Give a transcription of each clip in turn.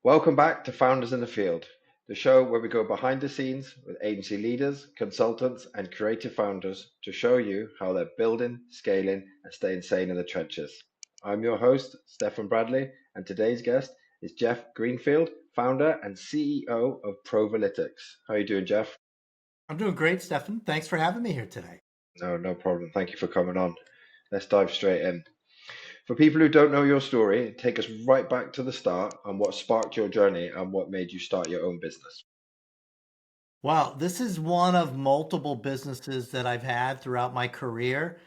Welcome back to Founders in the Field, the show where we go behind the scenes with agency leaders, consultants, and creative founders to show you how they're building, scaling, and staying sane in the trenches. I'm your host, Stefan Bradley, and today's guest is Jeff Greenfield, founder and CEO of Provalytics. How are you doing, Jeff? I'm doing great, Stefan. Thanks for having me here today. No problem. Thank you for coming on. Let's dive straight in. For people who don't know your story, take us right back to the start and what sparked your journey and what made you start your own business. Wow, this is one of multiple businesses that I've had throughout my career.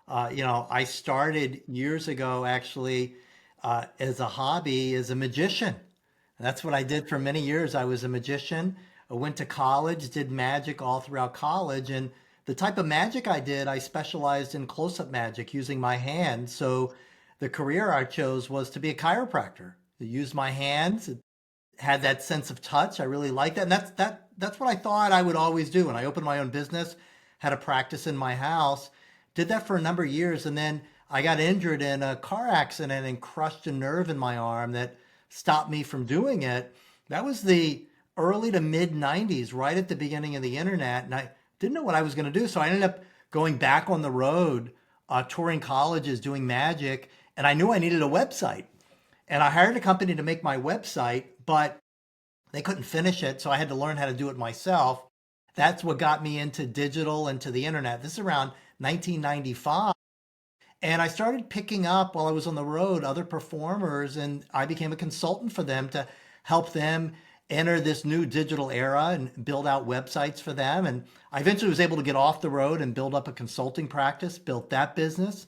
I started years ago actually as a hobby as a magician. That's what I did for many years. I was a magician. I went to college, did magic all throughout college, and the type of magic I did, I specialized in close-up magic using my hands. So the career I chose was to be a chiropractor. To use my hands, had that sense of touch. I really liked that. And that's what I thought I would always do. And I opened my own business, had a practice in my house, did that for a number of years, and then I got injured in a car accident and crushed a nerve in my arm that stopped me from doing it. That was the early to mid 90s, right at the beginning of the internet, and I didn't know what I was going to do. So I ended up going back on the road, touring colleges, doing magic, and I knew I needed a website. And I hired a company to make my website, but they couldn't finish it, so I had to learn how to do it myself. That's what got me into digital and to the internet. This is around 1995. And I started picking up while I was on the road other performers, and I became a consultant for them to help them enter this new digital era and build out websites for them. And I eventually was able to get off the road and build up a consulting practice, built that business.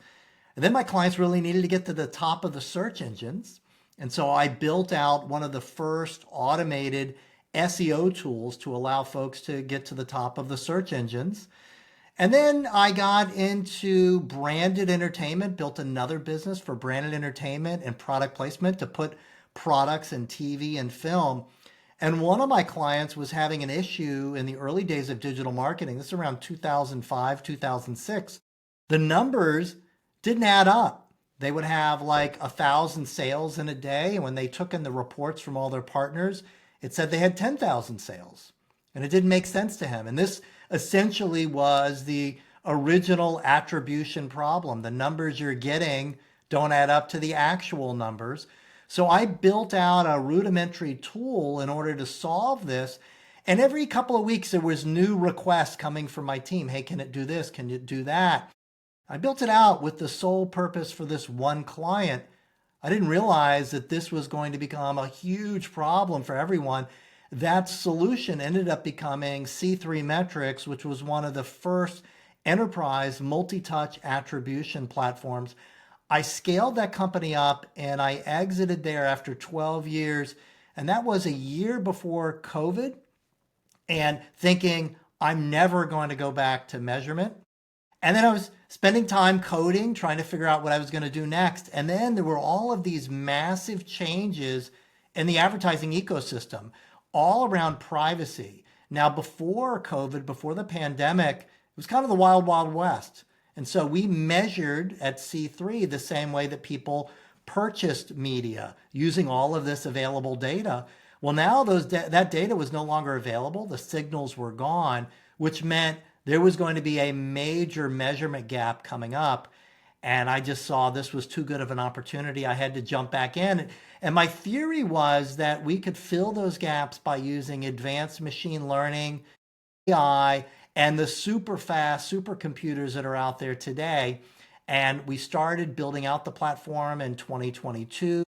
And then my clients really needed to get to the top of the search engines. And so I built out one of the first automated SEO tools to allow folks to get to the top of the search engines. And then I got into branded entertainment, built another business for branded entertainment and product placement to put products in TV and film. And one of my clients was having an issue in the early days of digital marketing. This is around 2005, 2006. The numbers didn't add up. They would have like 1,000 sales in a day. And when they took in the reports from all their partners, it said they had 10,000 sales. And it didn't make sense to him. And this essentially was the original attribution problem. The numbers you're getting don't add up to the actual numbers. So I built out a rudimentary tool in order to solve this. And every couple of weeks, there was new requests coming from my team. Hey, can it do this? Can you do that? I built it out with the sole purpose for this one client. I didn't realize that this was going to become a huge problem for everyone. That solution ended up becoming C3 Metrics, which was one of the first enterprise multi-touch attribution platforms. I scaled that company up and I exited there after 12 years. And that was a year before COVID, and thinking I'm never going to go back to measurement. And then I was spending time coding, trying to figure out what I was going to do next. And then there were all of these massive changes in the advertising ecosystem, all around privacy. Now, before COVID, before the pandemic, it was kind of the wild, wild west. And so we measured at C3 the same way that people purchased media using all of this available data. Well, now that data was no longer available. The signals were gone, which meant there was going to be a major measurement gap coming up. And I just saw this was too good of an opportunity. I had to jump back in. And my theory was that we could fill those gaps by using advanced machine learning, AI, and the super fast supercomputers that are out there today. And we started building out the platform in 2022,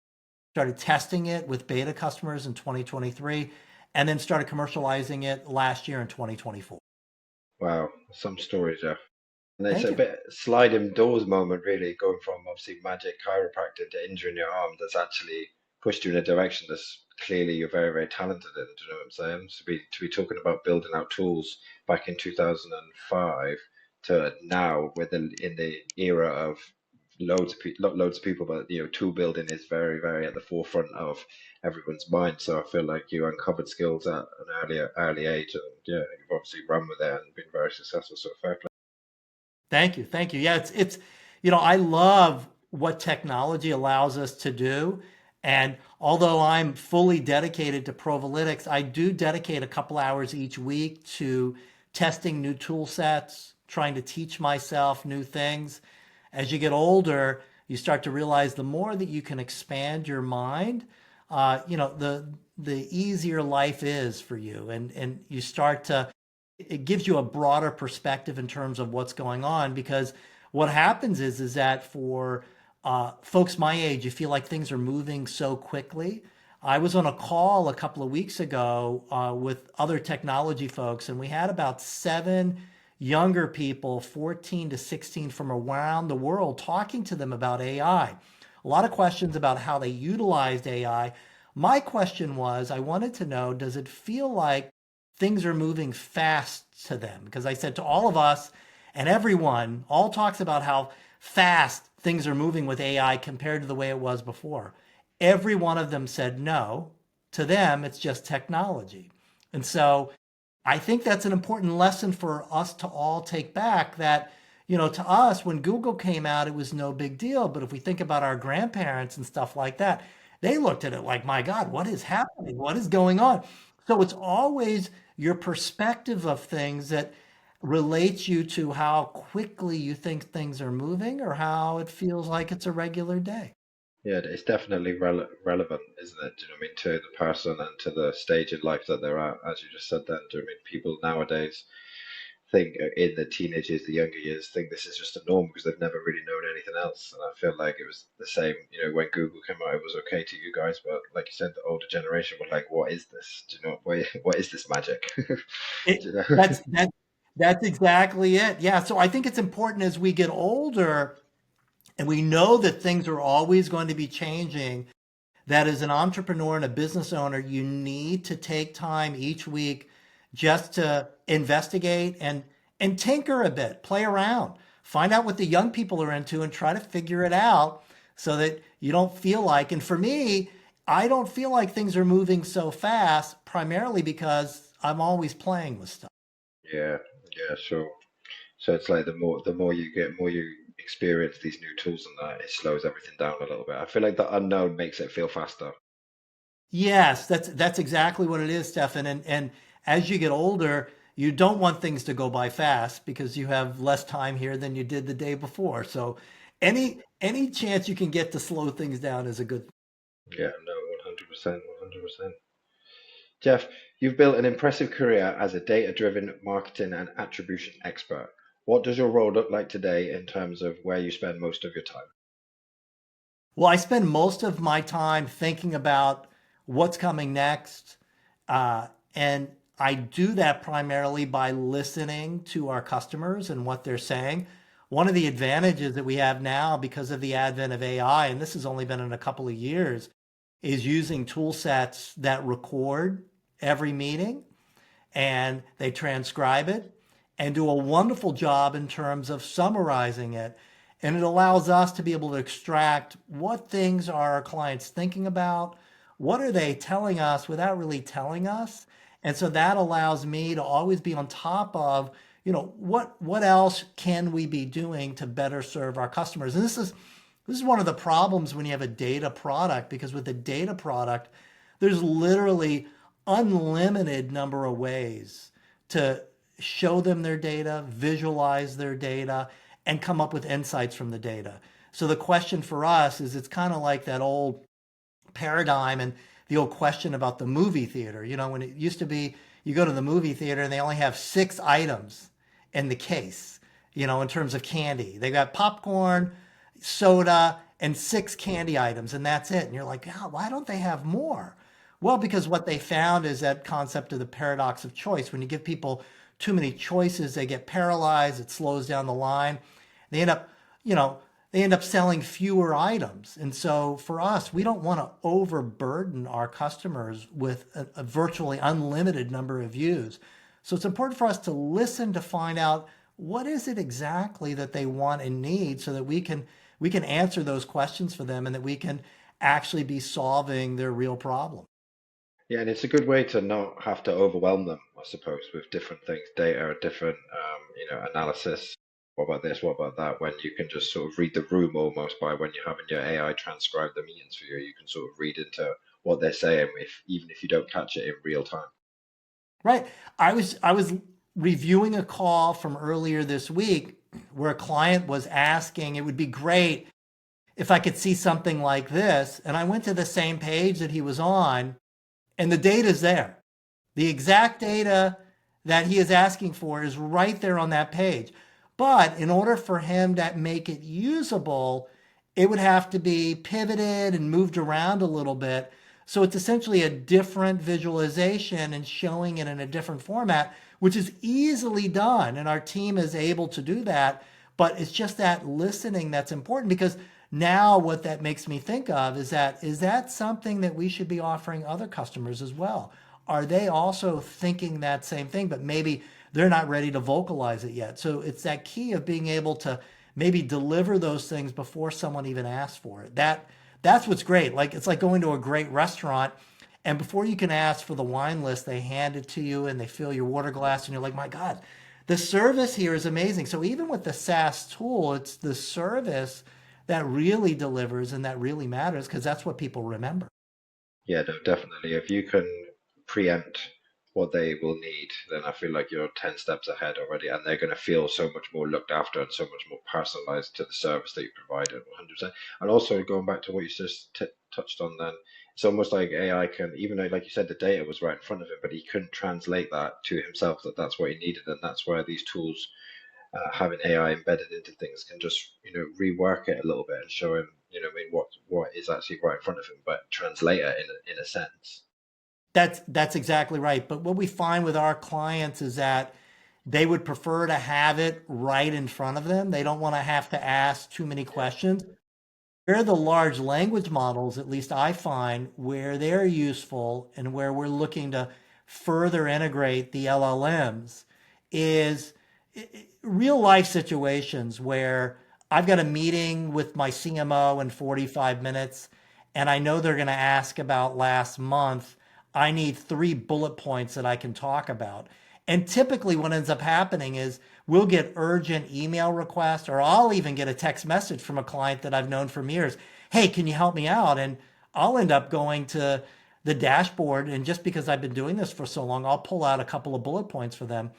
started testing it with beta customers in 2023, and then started commercializing it last year in 2024. Wow, some stories, Jeff. And it's Thank a you. bit sliding doors moment, really, going from obviously magic chiropractor to injuring your arm that's actually pushed you in a direction that's clearly you're very, very talented in. Do you know what I'm saying? To be talking about building out tools back in 2005 to now, in the era of not loads of people, but tool building is very, very at the forefront of everyone's mind. So I feel like you uncovered skills at an early age, and yeah, you've obviously run with it and been very successful. So fair play. Thank you. Thank you. Yeah, I love what technology allows us to do. And although I'm fully dedicated to Provalytics, I do dedicate a couple hours each week to testing new tool sets, trying to teach myself new things. As you get older, you start to realize the more that you can expand your mind, the easier life is for you, and you start to it gives you a broader perspective in terms of what's going on because what happens is that for folks my age, you feel like things are moving so quickly. I was on a call a couple of weeks ago with other technology folks, and we had about seven younger people, 14 to 16 from around the world, talking to them about AI. A lot of questions about how they utilized AI. My question was, I wanted to know, does it feel like things are moving fast to them? Because I said to all of us and everyone, all talks about how fast things are moving with AI compared to the way it was before. Every one of them said no. To them, it's just technology. And so I think that's an important lesson for us to all take back that, to us, when Google came out, it was no big deal. But if we think about our grandparents and stuff like that, they looked at it like, my God, what is happening? What is going on? So it's always your perspective of things that relates you to how quickly you think things are moving or how it feels like it's a regular day. Yeah, it's definitely relevant, isn't it? Do you know what I mean? To the person and to the stage in life that they're at, as you just said then. Do you know what I mean? People nowadays think in the teenage years, the younger years, think this is just a norm because they've never really known anything else. And I feel like it was the same, when Google came out, it was okay to you guys, but like you said, the older generation were like, "What is this? Do you know what is this magic?" Do It, you know? that's exactly it. Yeah. So I think it's important as we get older and we know that things are always going to be changing, that as an entrepreneur and a business owner, you need to take time each week just to investigate and tinker a bit, play around, find out what the young people are into and try to figure it out so that you don't feel like, and for me, I don't feel like things are moving so fast primarily because I'm always playing with stuff. Yeah, yeah, sure. So it's like the more you get, more you experience these new tools and that, it slows everything down a little bit. I feel like the unknown makes it feel faster. Yes, that's exactly what it is, Stefan. And as you get older, you don't want things to go by fast because you have less time here than you did the day before. So any chance you can get to slow things down is a good. Yeah, no, 100%, 100%. Jeff, you've built an impressive career as a data-driven marketing and attribution expert. What does your role look like today in terms of where you spend most of your time? Well, I spend most of my time thinking about what's coming next. And I do that primarily by listening to our customers and what they're saying. One of the advantages that we have now because of the advent of AI, and this has only been in a couple of years, is using tool sets that record every meeting and they transcribe it and do a wonderful job in terms of summarizing it. And it allows us to be able to extract what things are our clients thinking about, what are they telling us without really telling us. And so that allows me to always be on top of, what else can we be doing to better serve our customers. And this is one of the problems when you have a data product, because with a data product, there's literally unlimited number of ways to show them their data, visualize their data, and come up with insights from the data. So the question for us is it's kind of like that old paradigm and the old question about the movie theater. When it used to be you go to the movie theater and they only have six items in the case, in terms of candy. They got popcorn, soda, and six candy items, and that's it. And you're like, "Yeah, why don't they have more?" Well, because what they found is that concept of the paradox of choice. When you give people too many choices, they get paralyzed, it slows down the line. They end up, you know, they end up selling fewer items. And so for us, we don't want to overburden our customers with a virtually unlimited number of views. So it's important for us to listen to find out what is it exactly that they want and need so that we can answer those questions for them and that we can actually be solving their real problem. Yeah, and it's a good way to not have to overwhelm them, I suppose, with different things, data, different, analysis. what about this, what about that, when you can just sort of read the room almost by when you're having your AI transcribe the meetings for you, you can sort of read into what they're saying if even if you don't catch it in real time. Right. I was reviewing a call from earlier this week where a client was asking, it would be great if I could see something like this. And I went to the same page that he was on, and the data's there. The exact data that he is asking for is right there on that page. But in order for him to make it usable, it would have to be pivoted and moved around a little bit. So it's essentially a different visualization and showing it in a different format, which is easily done. And our team is able to do that. But it's just that listening that's important, because now what that makes me think of is that something that we should be offering other customers as well? Are they also thinking that same thing, but maybe they're not ready to vocalize it yet? So it's that key of being able to maybe deliver those things before someone even asks for it. That's what's great. Like, it's like going to a great restaurant, and before you can ask for the wine list, they hand it to you and they fill your water glass, and you're like, my God, the service here is amazing. So even with the SaaS tool, it's the service that really delivers and that really matters, because that's what people remember. Yeah, no, definitely. If you can preempt what they will need, then I feel like you're 10 steps ahead already, and they're going to feel so much more looked after and so much more personalized to the service that you provided, 100%. And also going back to what you just t touched on then, it's almost like AI can, even though, like you said, the data was right in front of him, but he couldn't translate that to himself, that that's what he needed. And that's where these tools, having AI embedded into things, can just, rework it a little bit and show him, I mean, what is actually right in front of him, but translate it in a sense. That's exactly right. But what we find with our clients is that they would prefer to have it right in front of them. They don't want to have to ask too many questions. Where the large language models, at least I find, where they're useful and where we're looking to further integrate the LLMs is real life situations where I've got a meeting with my CMO in 45 minutes, and I know they're going to ask about last month. I need 3 bullet points that I can talk about. And typically, what ends up happening is we'll get urgent email requests, or I'll even get a text message from a client that I've known for years. Hey, can you help me out? And I'll end up going to the dashboard. And just because I've been doing this for so long, I'll pull out a couple of bullet points for them.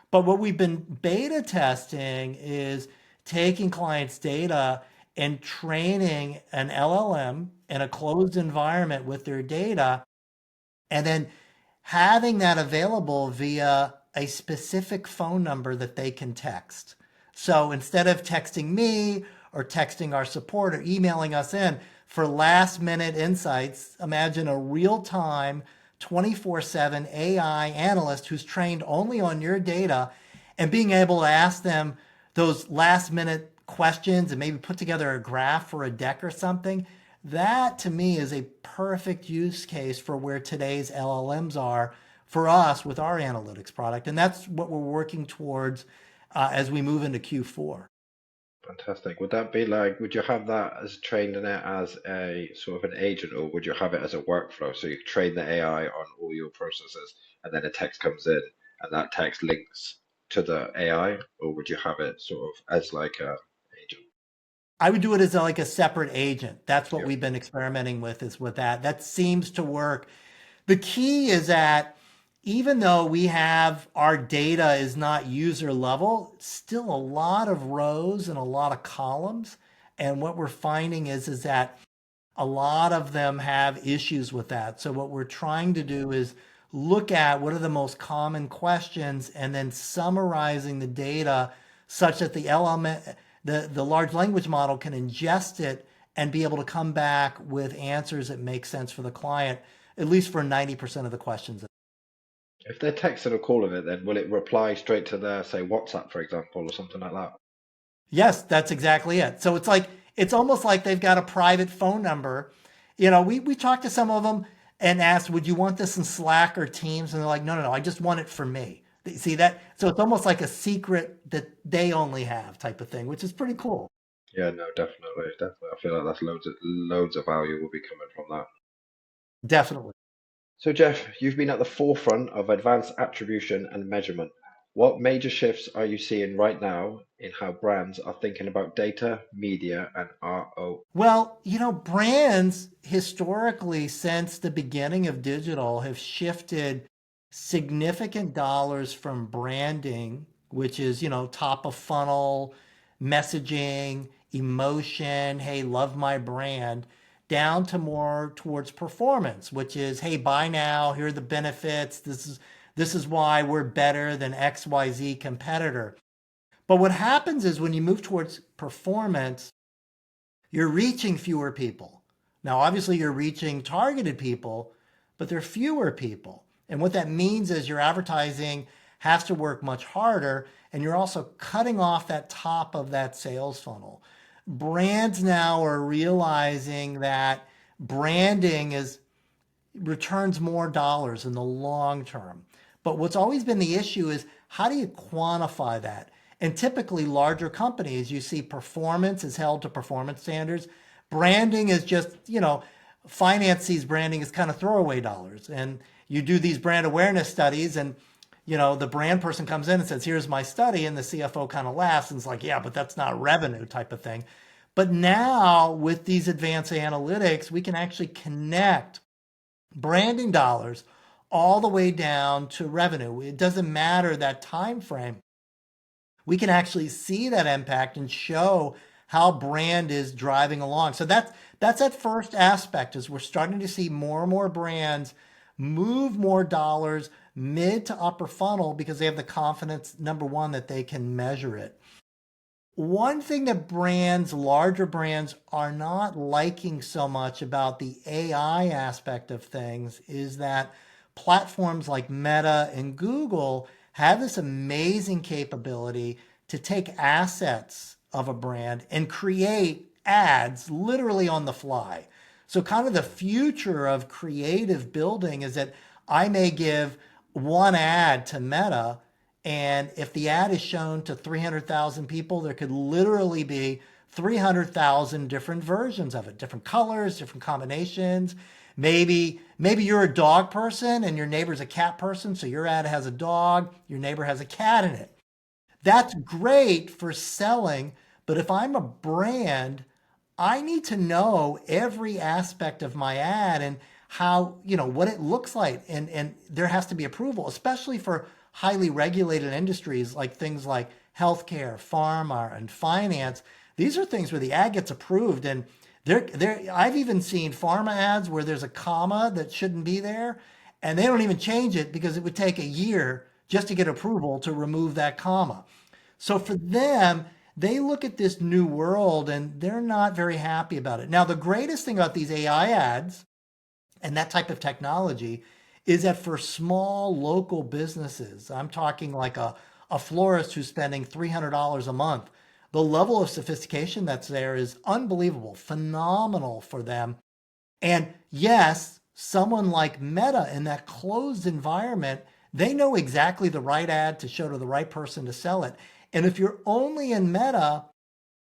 But what we've been beta testing is taking clients' data and training an LLM in a closed environment with their data, and then having that available via a specific phone number that they can text. So instead of texting me or texting our support or emailing us in for last minute insights, imagine a real time 24/7 AI analyst who's trained only on your data, and being able to ask them those last minute questions and maybe put together a graph for a deck or something. That to me is a perfect use case for where today's LLMs are for us with our analytics product. And that's what we're working towards as we move into Q4. Fantastic. Would that be like, would you have that as trained in it as a sort of an agent, or would you have it as a workflow? So you train the AI on all your processes, and then a text comes in, and that text links to the AI, or would you have it sort of as like a agent? I would do it as like a separate agent. That's what Yeah. we've been experimenting with, is with that. That seems to work. The key is that even though we have our data is not user level, still a lot of rows and a lot of columns. And what we're finding is that a lot of them have issues with that. So what we're trying to do is look at what are the most common questions, and then summarizing the data such that the large language model can ingest it and be able to come back with answers that make sense for the client, at least for 90% of the questions. If they're texting or calling it, then will it reply straight to their, say, WhatsApp, for example, or something like that? Yes, that's exactly it. So it's almost like they've got a private phone number. We talked to some of them and asked, "Would you want this in Slack or Teams?" And they're like, "No, no, no, I just want it for me." See that? So it's almost like a secret that they only have, type of thing, which is pretty cool. Yeah, no, definitely, definitely. I feel like that's loads of value will be coming from that. Definitely. So, Jeff, you've been at the forefront of advanced attribution and measurement. What major shifts are you seeing right now in how brands are thinking about data, media, and RO? Well, brands historically, since the beginning of digital, have shifted significant dollars from branding, which is, top of funnel messaging, emotion, hey, love my brand, down to more towards performance, which is, hey, buy now, here are the benefits. This is why we're better than XYZ competitor. But what happens is when you move towards performance, you're reaching fewer people. Now, obviously, you're reaching targeted people, but there are fewer people. And what that means is your advertising has to work much harder, and you're also cutting off that top of that sales funnel. Brands now are realizing that branding is returns more dollars in the long term. But what's always been the issue is how do you quantify that? And typically, larger companies, you see performance is held to performance standards. Branding is just, finance sees branding as kind of throwaway dollars. And you do these brand awareness studies, and the brand person comes in and says, here's my study. And the CFO kind of laughs and is like, yeah, but that's not revenue type of thing. But now with these advanced analytics, we can actually connect branding dollars all the way down to revenue. It doesn't matter that time frame. We can actually see that impact and show how brand is driving along. So that's that first aspect is we're starting to see more and more brands move more dollars mid to upper funnel because they have the confidence, number one, that they can measure it. One thing that larger brands, are not liking so much about the AI aspect of things is that platforms like Meta and Google have this amazing capability to take assets of a brand and create ads literally on the fly. So, kind of the future of creative building is that I may give one ad to Meta, and if the ad is shown to 300,000 people, there could literally be 300,000 different versions of it, different colors, different combinations. Maybe you're a dog person and your neighbor's a cat person, so your ad has a dog, your neighbor has a cat in it. That's great for selling, but if I'm a brand, I need to know every aspect of my ad and how, what it looks like. And there has to be approval, especially for highly regulated industries like things like healthcare, pharma, and finance. These are things where the ad gets approved. And I've even seen pharma ads where there's a comma that shouldn't be there, and they don't even change it because it would take a year just to get approval to remove that comma. So for them, they look at this new world and they're not very happy about it. Now, the greatest thing about these AI ads and that type of technology is that for small local businesses, I'm talking like a florist who's spending $300 a month, the level of sophistication that's there is unbelievable, phenomenal for them. And yes, someone like Meta in that closed environment, they know exactly the right ad to show to the right person to sell it. And if you're only in Meta,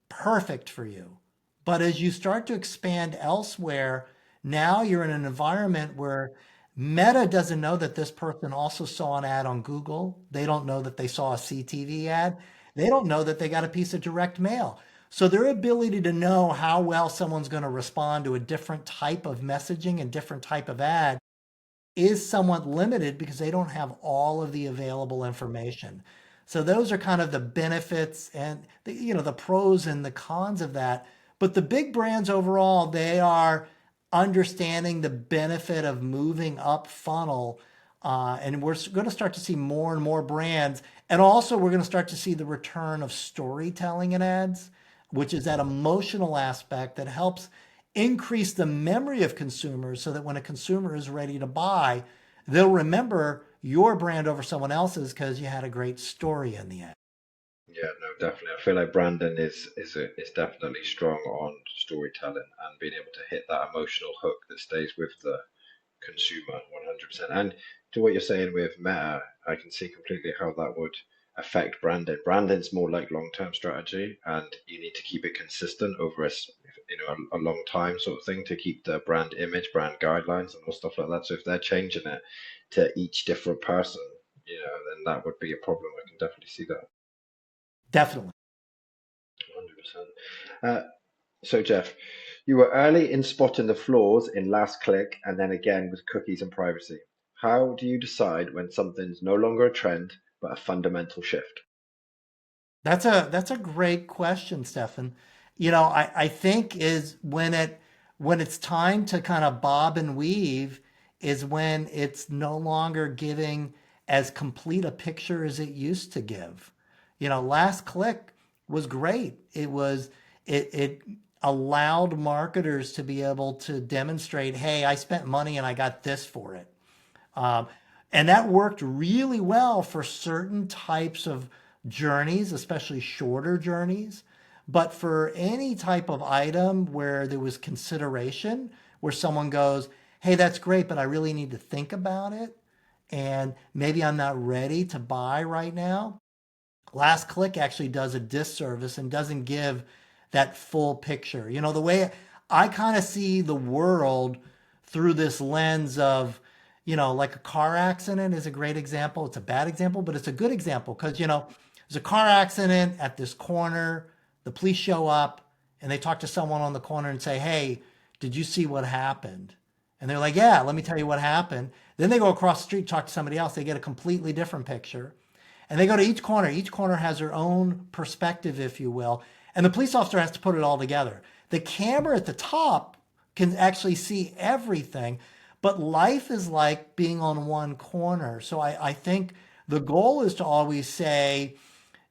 perfect for you. But as you start to expand elsewhere, now you're in an environment where Meta doesn't know that this person also saw an ad on Google. They don't know that they saw a CTV ad. They don't know that they got a piece of direct mail. So their ability to know how well someone's going to respond to a different type of messaging and different type of ad is somewhat limited because they don't have all of the available information. So those are kind of the benefits and the pros and the cons of that. But the big brands overall, they are understanding the benefit of moving up funnel. And we're going to start to see more and more brands. And also, we're going to start to see the return of storytelling in ads, which is that emotional aspect that helps increase the memory of consumers so that when a consumer is ready to buy, they'll remember your brand over someone else's because you had a great story in the end. Yeah, no, definitely. I feel like Brandon is definitely strong on storytelling and being able to hit that emotional hook that stays with the consumer 100%. And to what you're saying with Meta, I can see completely how that would affect branding. Branding's more like long-term strategy, and you need to keep it consistent over a long time sort of thing to keep the brand image, brand guidelines, and all stuff like that. So if they're changing it to each different person, then that would be a problem. I can definitely see that. Definitely. 100%. So, Jeff, you were early in spotting the flaws in last click and then again with cookies and privacy. How do you decide when something's no longer a trend but a fundamental shift? That's a great question, Stefan. I think is when it's time to kind of bob and weave is when it's no longer giving as complete a picture as it used to give. Last click was great. It allowed marketers to be able to demonstrate, hey, I spent money and I got this for it. Um, and that worked really well for certain types of journeys, especially shorter journeys. But for any type of item where there was consideration, where someone goes, hey, that's great, but I really need to think about it. And maybe I'm not ready to buy right now. Last click actually does a disservice and doesn't give that full picture. The way I kind of see the world through this lens of, like a car accident is a great example. It's a bad example, but it's a good example because, there's a car accident at this corner. The police show up and they talk to someone on the corner and say, hey, did you see what happened? And they're like, yeah, let me tell you what happened. Then they go across the street, talk to somebody else. They get a completely different picture. And they go to each corner. Each corner has their own perspective, if you will. And the police officer has to put it all together. The camera at the top can actually see everything, but life is like being on one corner. So I think the goal is to always say,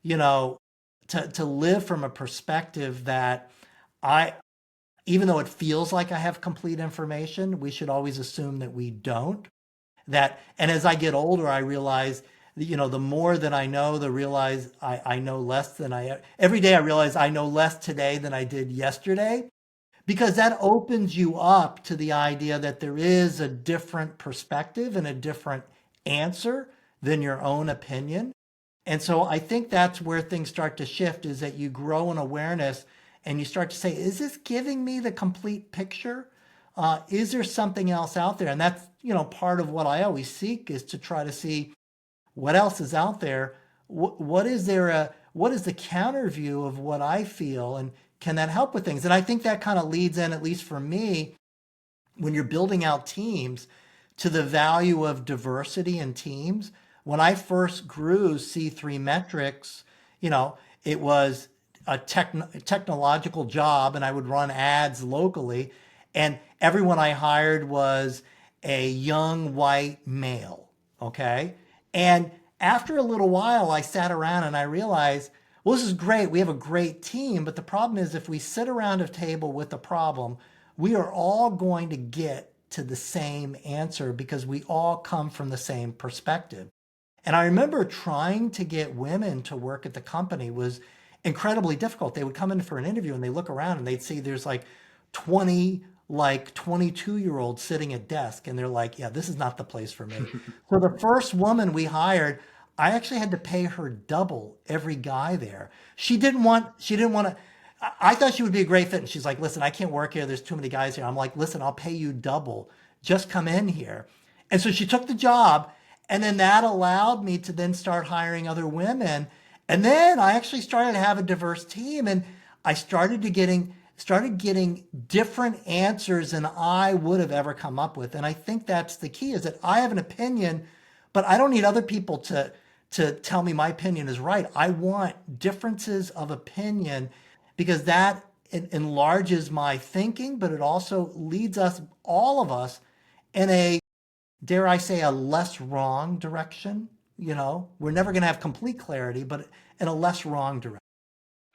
you know, to live from a perspective that I, even though it feels like I have complete information, we should always assume that we don't. And as I get older, I realize, the more that I know, the realize I know less than every day I realize I know less today than I did yesterday, because that opens you up to the idea that there is a different perspective and a different answer than your own opinion. And so I think that's where things start to shift is that you grow in awareness and you start to say, is this giving me the complete picture? Is there something else out there? And that's, part of what I always seek is to try to see what else is out there. What is the counter view of what I feel? And can that help with things? And I think that kind of leads in, at least for me, when you're building out teams to the value of diversity in teams. When I first grew C3 metrics, it was a technological job and I would run ads locally. And everyone I hired was a young white male. Okay. And after a little while, I sat around and I realized, well, this is great. We have a great team. But the problem is, if we sit around a table with a problem, we are all going to get to the same answer because we all come from the same perspective. And I remember trying to get women to work at the company was incredibly difficult. They would come in for an interview and they look around and they'd see there's like 20 like 22-year-olds sitting at desk and they're like, yeah, this is not the place for me. So the first woman we hired, I actually had to pay her double every guy there. She didn't want to I thought she would be a great fit. And she's like, listen, I can't work here. There's too many guys here. I'm like, listen, I'll pay you double. Just come in here. And so she took the job. And then that allowed me to then start hiring other women. And then I actually started to have a diverse team. And I started getting different answers than I would have ever come up with. And I think that's the key is that I have an opinion, but I don't need other people to tell me my opinion is right. I want differences of opinion because that enlarges my thinking, but it also leads us, all of us, in a, dare I say, a less wrong direction. We're never going to have complete clarity, but in a less wrong direction.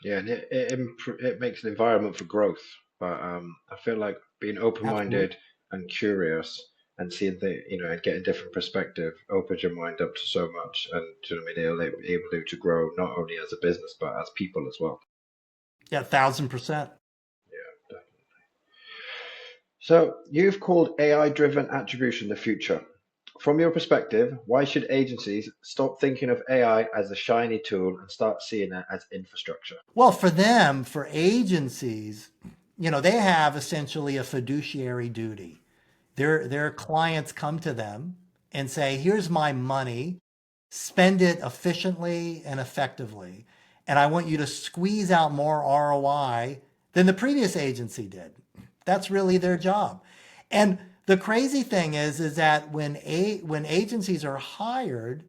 Yeah, and it makes an environment for growth. But I feel like being Absolutely. open-minded and curious and seeing and getting different perspective opens your mind up to so much, and do you know what I mean? They'll able to grow not only as a business but as people as well. Yeah, 1,000%. Yeah. So you've called AI-driven attribution the future. From your perspective, why should agencies stop thinking of AI as a shiny tool and start seeing it as infrastructure? Well, for them, for agencies, they have essentially a fiduciary duty. Their clients come to them and say, here's my money. spend it efficiently and effectively. And I want you to squeeze out more ROI than the previous agency did. That's really their job. And the crazy thing is that when agencies are hired,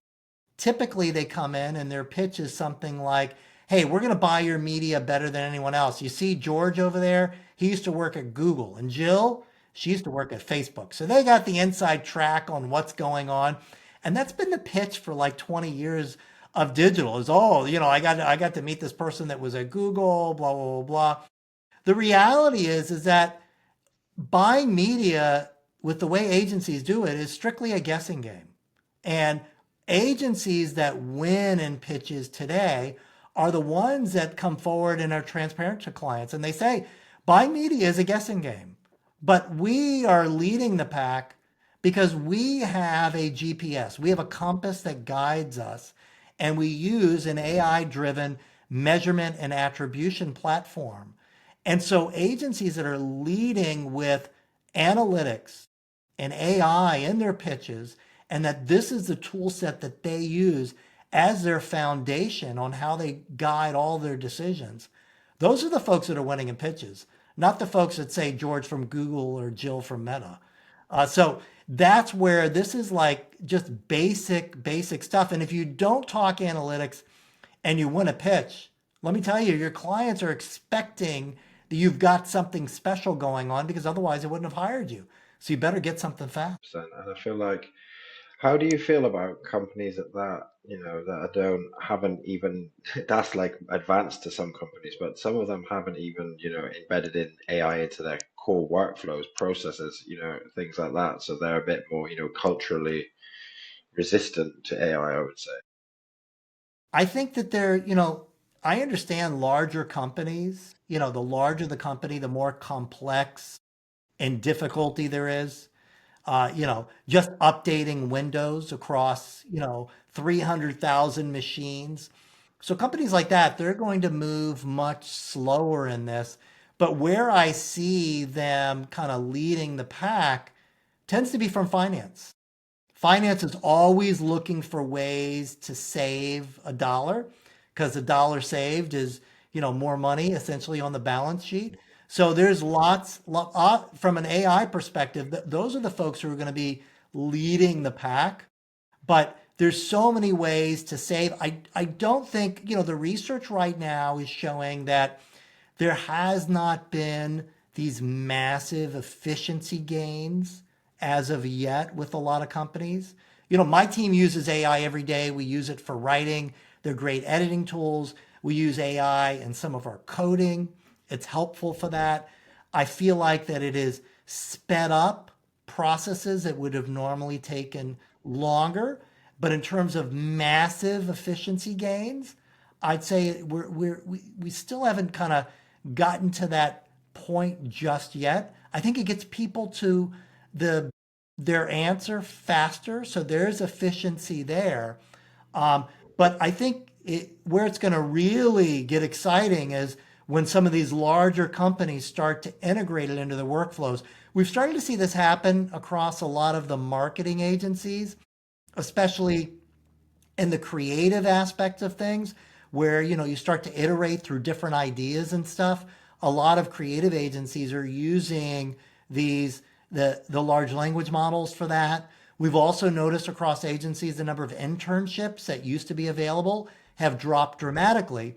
typically they come in and their pitch is something like, hey, we're going to buy your media better than anyone else. You see George over there? He used to work at Google. And Jill, she used to work at Facebook. So they got the inside track on what's going on. And that's been the pitch for like 20 years of digital is, oh, I got to meet this person that was at Google, blah, blah, blah, blah. The reality is that buying media with the way agencies do it is strictly a guessing game. And agencies that win in pitches today are the ones that come forward and are transparent to clients. And they say, buying media is a guessing game. But we are leading the pack because we have a GPS, we have a compass that guides us, and we use an AI driven measurement and attribution platform. And so agencies that are leading with analytics and AI in their pitches, and that this is the tool set that they use as their foundation on how they guide all their decisions. Those are the folks that are winning in pitches, not the folks that say George from Google or Jill from Meta. So that's where this is like just basic stuff. And if you don't talk analytics and you win a pitch, let me tell you, your clients are expecting that you've got something special going on because otherwise they wouldn't have hired you. So you better get something fast. And I feel like, how do you feel about companies at that, that don't haven't even that's like advanced to some companies, but some of them haven't even, embedded in AI into their core workflows, processes, things like that. So they're a bit more, culturally resistant to AI, I would say. I think that I understand larger companies, the larger the company, the more complex and difficulty there is. Just updating Windows across, 300,000 machines. So companies like that, they're going to move much slower in this. But where I see them kind of leading the pack tends to be from finance. Finance is always looking for ways to save a dollar because a dollar saved is, more money essentially on the balance sheet. So there's from an AI perspective, those are the folks who are going to be leading the pack. But there's so many ways to save. I don't think, the research right now is showing that there has not been these massive efficiency gains as of yet with a lot of companies. My team uses AI every day. We use it for writing. They're great editing tools. We use AI in some of our coding. It's helpful for that. I feel like that it is sped up processes that would have normally taken longer. But in terms of massive efficiency gains, I'd say we still haven't kind of gotten to that point just yet. I think it gets people to the their answer faster, so there's efficiency there. Um, but I think where it's going to really get exciting is when some of these larger companies start to integrate it into their workflows. We've started to see this happen across a lot of the marketing agencies, especially in the creative aspects of things where you start to iterate through different ideas and stuff. A lot of creative agencies are using these the large language models for that. We've also noticed across agencies the number of internships that used to be available have dropped dramatically.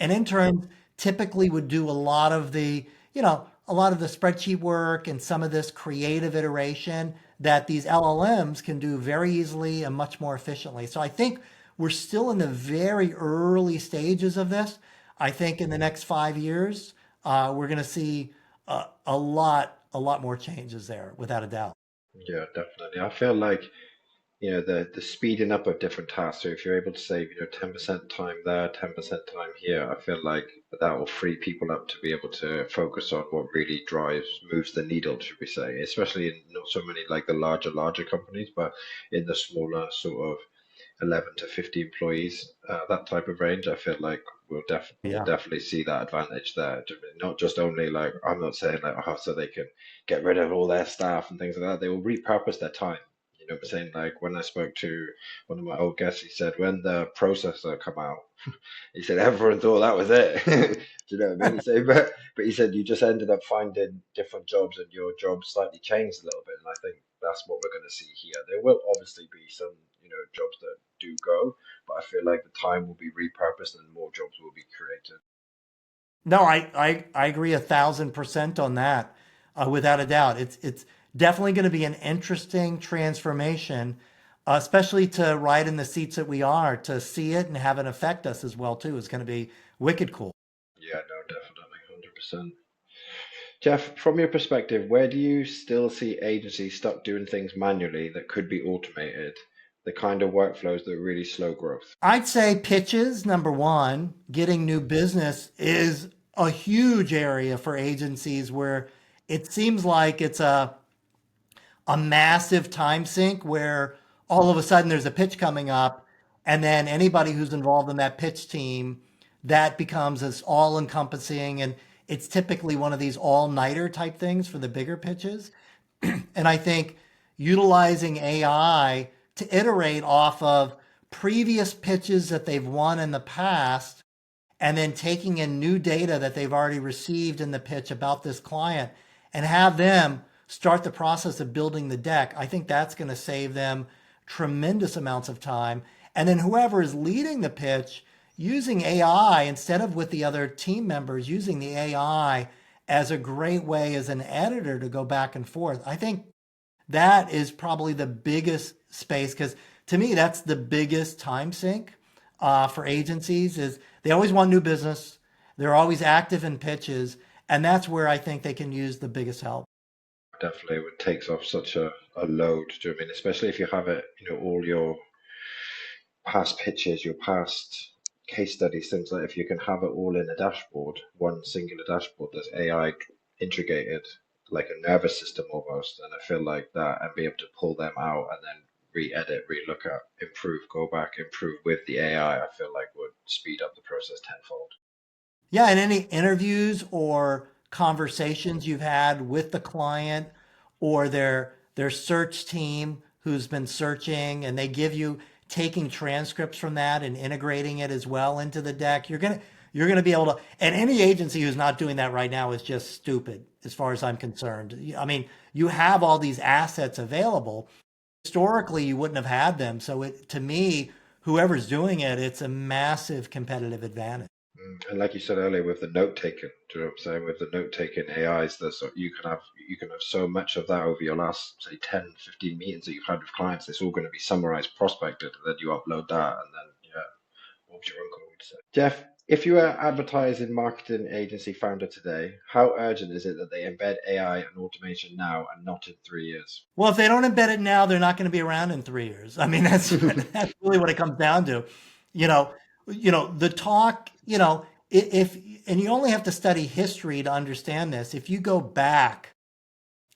And interns typically would do a lot of the spreadsheet work and some of this creative iteration that these LLMs can do very easily and much more efficiently. So I think we're still in the very early stages of this. I think in the next 5 years, we're going to see a lot more changes there, without a doubt. Yeah, definitely. I feel like, the speeding up of different tasks. So if you're able to save, 10% time there, 10% time here, I feel like that will free people up to be able to focus on what really moves the needle, should we say, especially in not so many like the larger companies, but in the smaller sort of 11 to 50 employees, that type of range. I feel like we'll Yeah. definitely see that advantage there. Not just only like, I'm not saying like, oh, so they can get rid of all their staff and things like that. They will repurpose their time, You know what I'm saying? Like when I spoke to one of my old guests, he said when the processor come out, he said everyone thought that was it. Do you know what I mean? He said, but he said you just ended up finding different jobs and your job slightly changed a little bit. And I think that's what we're going to see here. There will obviously be some, jobs that do go, but I feel like the time will be repurposed and more jobs will be created. No, I agree 1,000% on that, without a doubt. It's definitely going to be an interesting transformation, especially to ride in the seats that we are, to see it and have it affect us as well too. Is going to be wicked cool. Yeah, no, definitely, 100%. Jeff, from your perspective, where do you still see agencies stuck doing things manually that could be automated? The kind of workflows that really slow growth. I'd say pitches, number one, getting new business is a huge area for agencies where it seems like it's a massive time sink where all of a sudden there's a pitch coming up, and then anybody who's involved in that pitch team, that becomes this all encompassing, and it's typically one of these all nighter type things for the bigger pitches. And I think utilizing AI to iterate off of previous pitches that they've won in the past, and then taking in new data that they've already received in the pitch about this client and have them start the process of building the deck. I think that's going to save them tremendous amounts of time. And then whoever is leading the pitch, using AI instead of with the other team members, using the AI as a great way as an editor to go back and forth. I think that is probably the biggest space because to me that's the biggest time sink for agencies is they always want new business, they're always active in pitches, and that's where I think they can use the biggest help. Definitely, it takes off such a load. Do you know what I mean? Especially if you have it, all your past pitches, your past case studies, things like if you can have it all in a dashboard, one singular dashboard that's AI integrated, like a nervous system almost, and I feel like that, and be able to pull them out and then re-edit, re-look at, improve, go back, improve with the AI, I feel like would speed up the process tenfold. Yeah, and any interviews or conversations you've had with the client or their search team who's been searching and they give you taking transcripts from that and integrating it as well into the deck, you're gonna be able to, and any agency who's not doing that right now is just stupid as far as I'm concerned. I mean, you have all these assets available. Historically, you wouldn't have had them. So it, to me, whoever's doing it, it's a massive competitive advantage. And like you said earlier, with the note taking, do you know what I'm saying? With the note taking AIs, you can have so much of that over your last say 10, 15 meetings that you've had with clients. It's all going to be summarized, prospected, and then you upload that, and then yeah, what would your uncle would say? Jeff, if you were advertising marketing agency founder today, how urgent is it that they embed AI and automation now and not in 3 years? Well, if they don't embed it now, they're not going to be around in 3 years. I mean, that's really what it comes down to. You know, the talk. If and you only have to study history to understand this. If you go back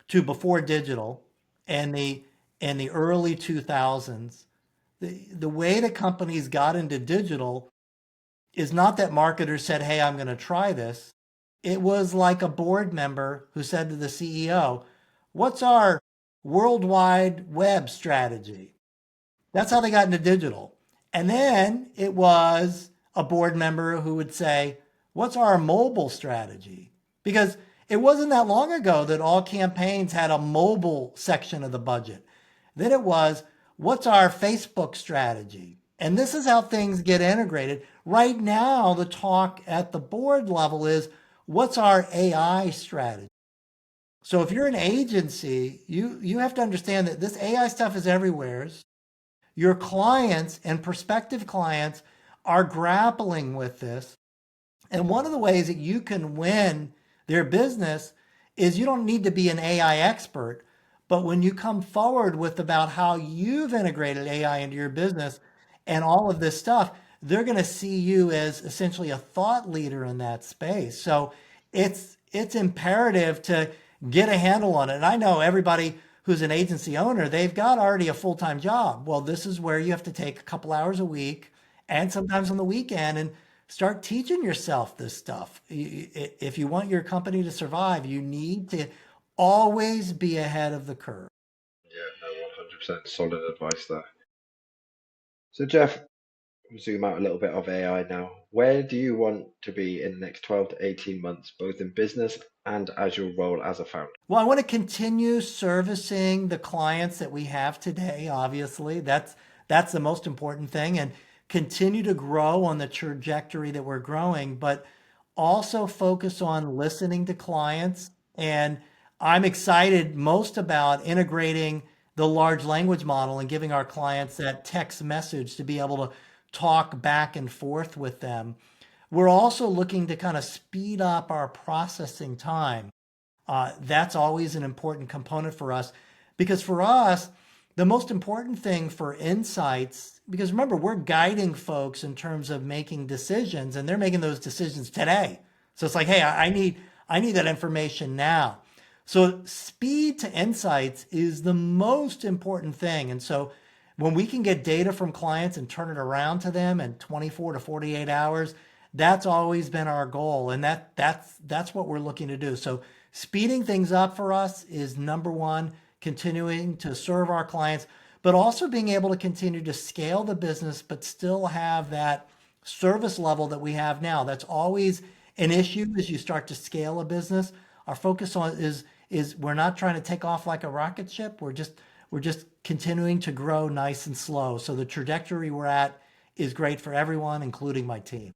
to before digital and the early 2000s, the way that companies got into digital is not that marketers said, "Hey, I'm going to try this." It was like a board member who said to the CEO, "What's our worldwide web strategy?" That's how they got into digital. And then it was a board member who would say, "What's our mobile strategy?" Because it wasn't that long ago that all campaigns had a mobile section of the budget. Then it was, "What's our Facebook strategy?" And this is how things get integrated. Right now, the talk at the board level is, "What's our AI strategy?" So if you're an agency, you have to understand that this AI stuff is everywhere. Your clients and prospective clients are grappling with this. And one of the ways that you can win their business is you don't need to be an AI expert, but when you come forward with about how you've integrated AI into your business and all of this stuff, they're going to see you as essentially a thought leader in that space. So it's imperative to get a handle on it. And I know everybody who's an agency owner, they've got already a full-time job. Well, this is where you have to take a couple hours a week and sometimes on the weekend and start teaching yourself this stuff. If you want your company to survive, you need to always be ahead of the curve. Yeah, no, 100%. 100% solid advice there. So Jeff, zoom out a little bit of AI now. Where do you want to be in the next 12 to 18 months, both in business and as your role as a founder? Well, I want to continue servicing the clients that we have today, obviously. That's the most important thing, and continue to grow on the trajectory that we're growing, but also focus on listening to clients. And I'm excited most about integrating the large language model and giving our clients that text message to be able to talk back and forth with them. We're also looking to kind of speed up our processing time. That's always an important component for us because for us, the most important thing for insights, because remember, we're guiding folks in terms of making decisions and they're making those decisions today. So it's like, hey, I need that information now. So speed to insights is the most important thing. And so when we can get data from clients and turn it around to them in 24 to 48 hours, that's always been our goal. And that's what we're looking to do. So speeding things up for us is number one, continuing to serve our clients, but also being able to continue to scale the business, but still have that service level that we have now. That's always an issue as you start to scale a business. Our focus on is we're not trying to take off like a rocket ship. We're just continuing to grow nice and slow. So the trajectory we're at is great for everyone, including my team.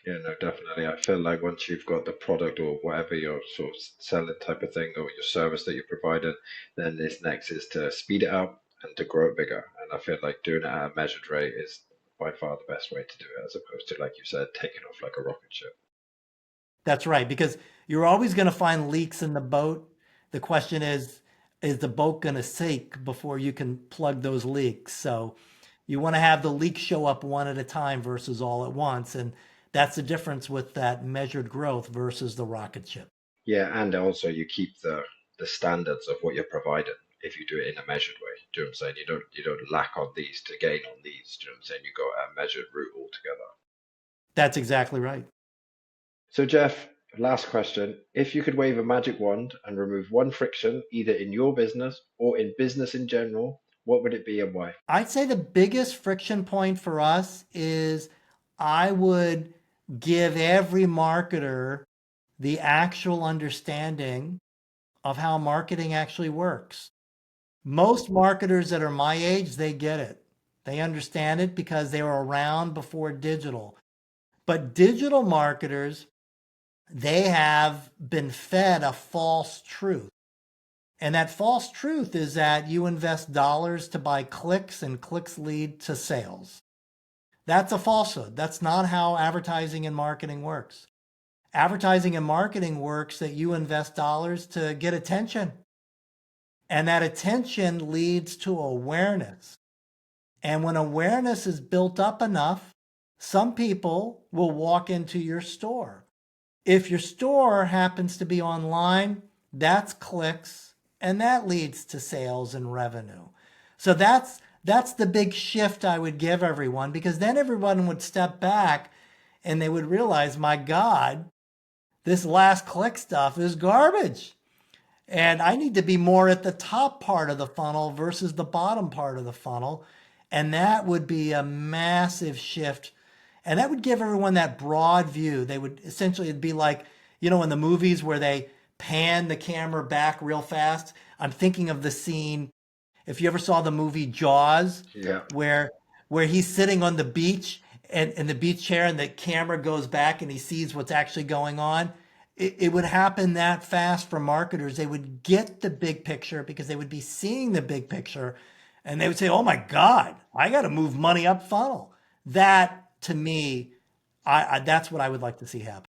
Yeah, no, definitely. I feel like once you've got the product or whatever you're sort of selling type of thing or your service that you're providing, then this next is to speed it up and to grow it bigger. And I feel like doing it at a measured rate is by far the best way to do it, as opposed to, like you said, taking off like a rocket ship. That's right, because you're always going to find leaks in the boat. The question is the boat going to sink before you can plug those leaks? So you want to have the leaks show up one at a time versus all at once. And that's the difference with that measured growth versus the rocket ship. Yeah, and also you keep the standards of what you're providing if you do it in a measured way. Do you know what I'm saying? You don't lack on these to gain on these. Do you know what I'm saying? You go a measured route altogether. That's exactly right. So Jeff, last question. If you could wave a magic wand and remove one friction, either in your business or in business in general, what would it be and why? I'd say the biggest friction point for us is I would give every marketer the actual understanding of how marketing actually works. Most marketers that are my age, they get it. They understand it because they were around before digital. But digital marketers, they have been fed a false truth. And that false truth is that you invest dollars to buy clicks and clicks lead to sales. That's a falsehood. That's not how advertising and marketing works. Advertising and marketing works that you invest dollars to get attention. And that attention leads to awareness. And when awareness is built up enough, some people will walk into your store. If your store happens to be online, that's clicks and that leads to sales and revenue. So that's the big shift I would give everyone because then everyone would step back and they would realize, my God, this last click stuff is garbage. And I need to be more at the top part of the funnel versus the bottom part of the funnel. And that would be a massive shift. And that would give everyone that broad view. They would essentially, it'd be like, in the movies where they pan the camera back real fast. I'm thinking of the scene, if you ever saw the movie Jaws, Yeah. where he's sitting on the beach and in the beach chair and the camera goes back and he sees what's actually going on. It would happen that fast for marketers. They would get the big picture because they would be seeing the big picture and they would say, oh my God, I got to move money up funnel. That to me, that's what I would like to see happen.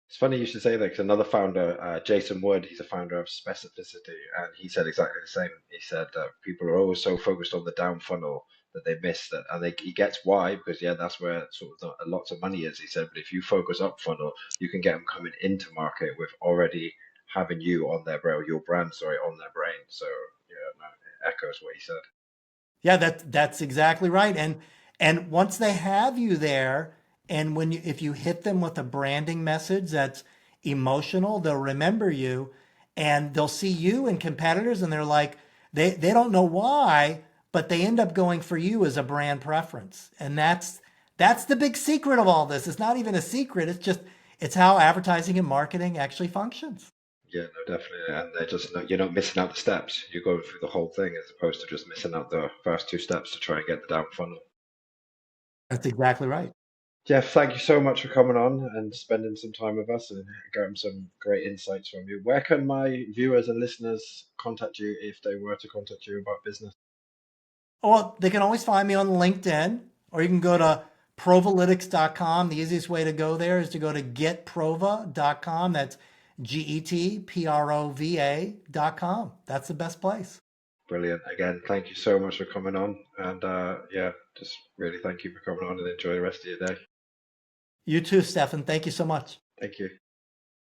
It's funny you should say that because another founder, Jason Wood, he's a founder of Specificity, and he said exactly the same. He said that people are always so focused on the down funnel that they miss that, and he gets why because yeah, that's where sort of lots of money is. He said, but if you focus up funnel, you can get them coming into market with already having you on their brain, your brand, sorry, on their brain. So yeah, no, it echoes what he said. Yeah, that's exactly right. And once they have you there, and if you hit them with a branding message that's emotional, they'll remember you and they'll see you and competitors and they're like, they don't know why, but they end up going for you as a brand preference. And that's the big secret of all this. It's not even a secret. It's how advertising and marketing actually functions. Yeah, no, definitely. And they're just not, you're not missing out the steps. You're going through the whole thing as opposed to just missing out the first two steps to try and get the down funnel. That's exactly right. Jeff, thank you so much for coming on and spending some time with us and getting some great insights from you. Where can my viewers and listeners contact you if they were to contact you about business? Well, they can always find me on LinkedIn, or you can go to provalytics.com. The easiest way to go there is to go to getprova.com. That's GETPROVA.com. That's the best place. Brilliant. Again, thank you so much for coming on. And yeah, just really thank you for coming on and enjoy the rest of your day. You too, Stefan. Thank you so much. Thank you.